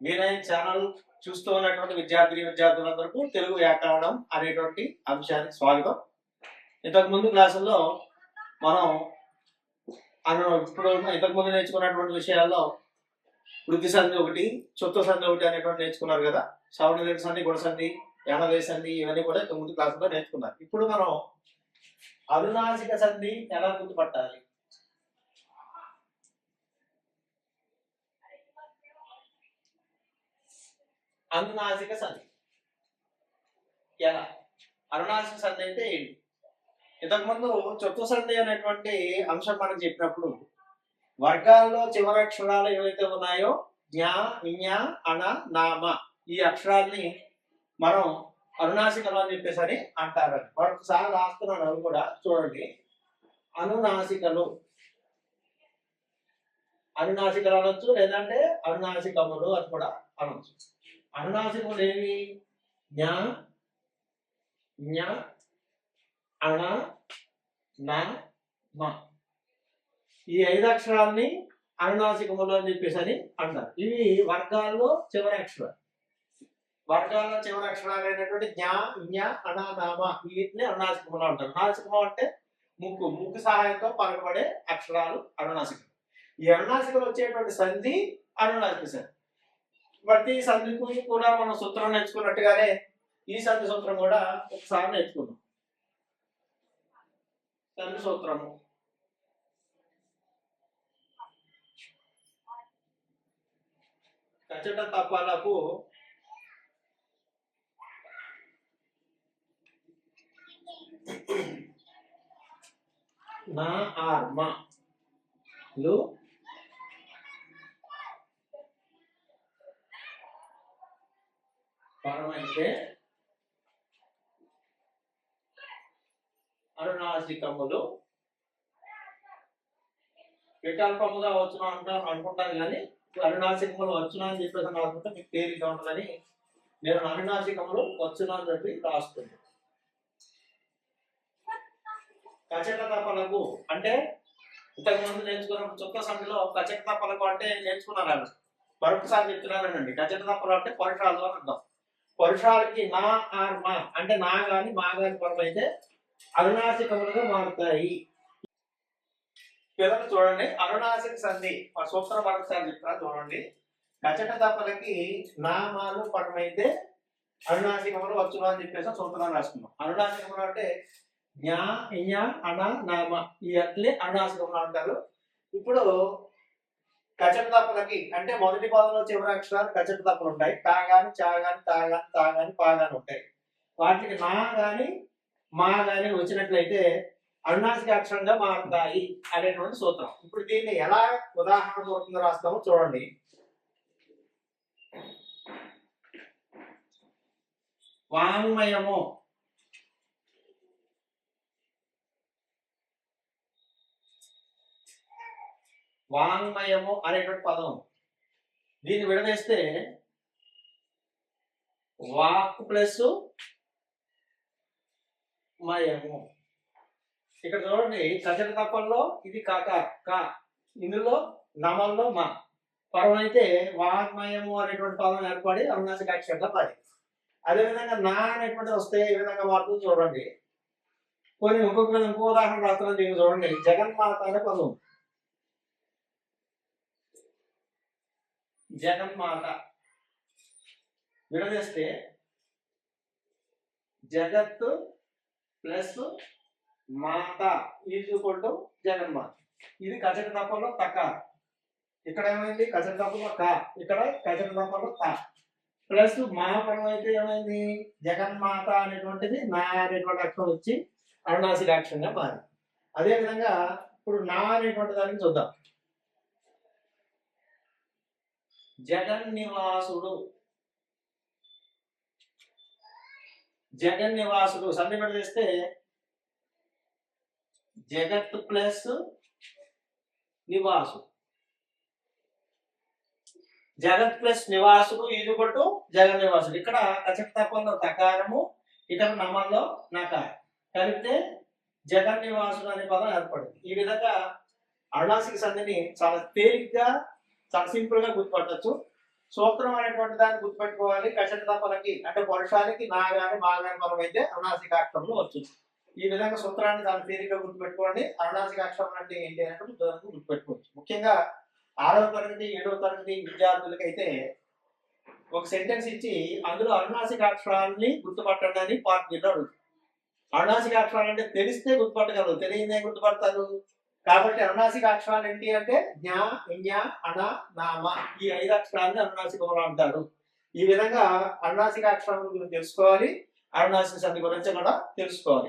V9 channel చూస్తూ ఉన్నటువంటి విద్యార్థులందరికీ తెలుగు వ్యాకరణం అనేటువంటి అంశానికి స్వాగతం. ఇంతకు ముందు క్లాసుల్లో మనం ఇంతకు ముందు నేర్చుకున్నటువంటి విషయాల్లో వృద్ధి సంధి ఒకటి, చుత్త సంధి ఒకటి అనేటువంటి నేర్చుకున్నారు కదా. సవర్ణ సంధి, గుణ సంధి, యానదేశ సంధి ఇవన్నీ కూడా ఇంతకు ముందు క్లాసులో నేర్చుకున్నారు. ఇప్పుడు మనం అనునాసిక సంధి ఎలా గుర్తుపట్టాలి, అనునాసిక సంధి ఎలా, అనునాసిక సంధి అంటే ఏంటి? ఇంతకుముందు చుత్త సంధి అనేటువంటి అంశం మనం చెప్పినప్పుడు వర్గాల్లో చివరి అక్షరాలు ఏవైతే ఉన్నాయో జ్ఞ, ఞ, అణ, నామ ఈ అక్షరాల్ని మనం అనునాసికలు అని చెప్పేసి అంటారు. మరొకసారి రాస్తున్నాను, అవి కూడా చూడండి. అనునాసికలు, అనునాసికలు అనొచ్చు, లేదంటే అనునాసికములు అని కూడా అనొచ్చు. అనునాసికములు ఏవి? జ్ఞ, ఞ, అణ, నా, మ ఈ 5 అక్షరాలని అనునాసికములు అని చెప్పేసి అంటారు. ఇవి వర్గాల్లో చివరి అక్షరాలు. వర్గాల్లో చివరి అక్షరాలు అయినటువంటి జ్ఞ, ఞ, అణ, నామ వీటిని అనునాసికములు అంటారు. అనునాసికము అంటే ముక్కు సహాయంతో పలకబడే అక్షరాలు అనునాసికలు. ఈ అనునాసికలు వచ్చేటువంటి సంధి అనునాసిక సంధి. ప్రతి సంధికి కూడా మనం సూత్రం నేర్చుకున్నట్టుగానే ఈ సంధి సూత్రం కూడా ఒకసారి నేర్చుకున్నాం. సంధి సూత్రము కచట తపాలకు నా ఆర్మ లు పరమైతే అనునాసికములు వికల్పముగా వచ్చును అంటారు అనుకుంటాను, కానీ అనునాసికములు వచ్చునా అని చెప్పేసి రాసుకుంటే మీకు తేలిక ఉంటుందని నేను అనునాసికములు వచ్చునా అని చెప్పి రాస్తుంది. కచట తపలకు అంటే ఇంతకుముందు నేర్చుకున్న చుక్క సంధిలో కచట తపలకు అంటే నేర్చుకున్నారు. మరొకసారి చెప్తున్నానండి. కచట తపలు అంటే పరుషాలు అని అర్థం. పరుషాలకి నా ఆర్ మా అంటే నా గాని మా గాని పరం అయితే అనునాసికములుగా మారుతాయి. పిల్లలు చూడండి, అనునాసిక సంధి సూత్రం మరొకసారి చెప్తారా చూడండి. కచట తపలకి నామాలు పరమైతే అనునాసికములు వచ్చును అని చెప్పేసి సూత్రాన్ని రాసుకున్నాం. అనునాసికములు అంటే జ్ఞ, ఞ, అణ, నామ ఈ అట్లే అనునాసికములు అంటారు. ఇప్పుడు కచట తపలకి అంటే మొదటి పదంలో చివరి అక్షరాలు కచట తపలు ఉంటాయి. కా గాని, చా గాని, తా గాని, తా గాని, పా గాని ఉంటాయి. వాటికి నా గాని మా గాని వచ్చినట్లయితే అనునాసిక అక్షరంగా మారుతాయి అనేటువంటి సూత్రం. ఇప్పుడు దీన్ని ఎలా ఉదాహరణ పూర్వకంగా రాస్తామో చూడండి. వాంగ్మయము, వాంగ్మయము అనేటువంటి పదం. దీన్ని విడదీస్తే వాక్ ప్లస్ మయము. ఇక్కడ చూడండి, కచట తపల్లో ఇది కాక కా, ఇందులో నమల్లో మా పరం అయితే వాంగ్మయము అనేటువంటి పదం ఏర్పడి అనునాసిక అక్షరంగా మారింది. అదేవిధంగా నా అనేటువంటి వస్తే ఈ విధంగా మారుతుంది చూడండి. కొన్ని ఇంకో ఉదాహరణ రాస్తున్నాను. దీన్ని చూడండి, జగన్మాత అనే పదం. జగన్మాత విడదీస్తే జగత్తు ప్లస్ మాత ఈక్వల్ టు జగన్మాత. ఇది కచట తపంలో తక. ఇక్కడ ఏమైంది? కచట తపంలో క, ఇక్కడ కచట తపంలో త ప్లస్ మా పరం అయితే ఏమైంది? జగన్మాత అనేటువంటిది నా అనేటువంటి అక్షరం వచ్చి అనునాసిక అక్షరంగా మారింది. అదేవిధంగా ఇప్పుడు నా అనేటువంటి దానికి చూద్దాం. జగన్నివాసుడు, జగన్నివాసుడు సంధి పెడితే జగత్ ప్లస్ నివాసు, జగత్ ప్లస్ నివాసుడు ఈక్వల్ టు జగన్ నివాసుడు. ఇక్కడ కచట తపంలో తకారము, ఇక్కడ నమంలో నకారం కలిపితే జగన్ నివాసుడు అనే పదం ఏర్పడింది. ఈ విధంగా అనునాసిక సంధిని చాలా తేలిగ్గా చాలా సింపుల్ గా గుర్తుపట్టచ్చు. సూత్రం అనేటువంటి దాన్ని గుర్తుపెట్టుకోవాలి. కషట తపలకి అంటే పరుషానికి నా గాని మా గాని పరం అయితే అనునాసికాక్షరంలో వచ్చింది. ఈ విధంగా సూత్రాన్ని చాలా తేలిగ్గా గుర్తుపెట్టుకోండి. అనునాసికాక్షరం అంటే ఏంటి అనేటువంటి గుర్తుపెట్టుకోవచ్చు. ముఖ్యంగా 6వ తరగతి 7వ తరగతి విద్యార్థులకైతే ఒక సెంటెన్స్ ఇచ్చి అందులో అనునాసికాక్షరాలని గుర్తుపట్టండి అని పార్ట్ బిలో అడుగుతుంది. అనునాసికాక్షరాలు అంటే తెలిస్తే గుర్తుపట్టగలరు, తెలియదే గుర్తుపడతారు. కాబట్టి అనునాసిక అక్షరాలు ఏంటి అంటే జ్ఞ, ఞ, అణ, నామ ఈ 5 అక్షరాలని అనునాసికములు అంటారు. ఈ విధంగా అనునాసిక అక్షరాల గురించి తెలుసుకోవాలి, అనునాసిక సంధి గురించి కూడా తెలుసుకోవాలి.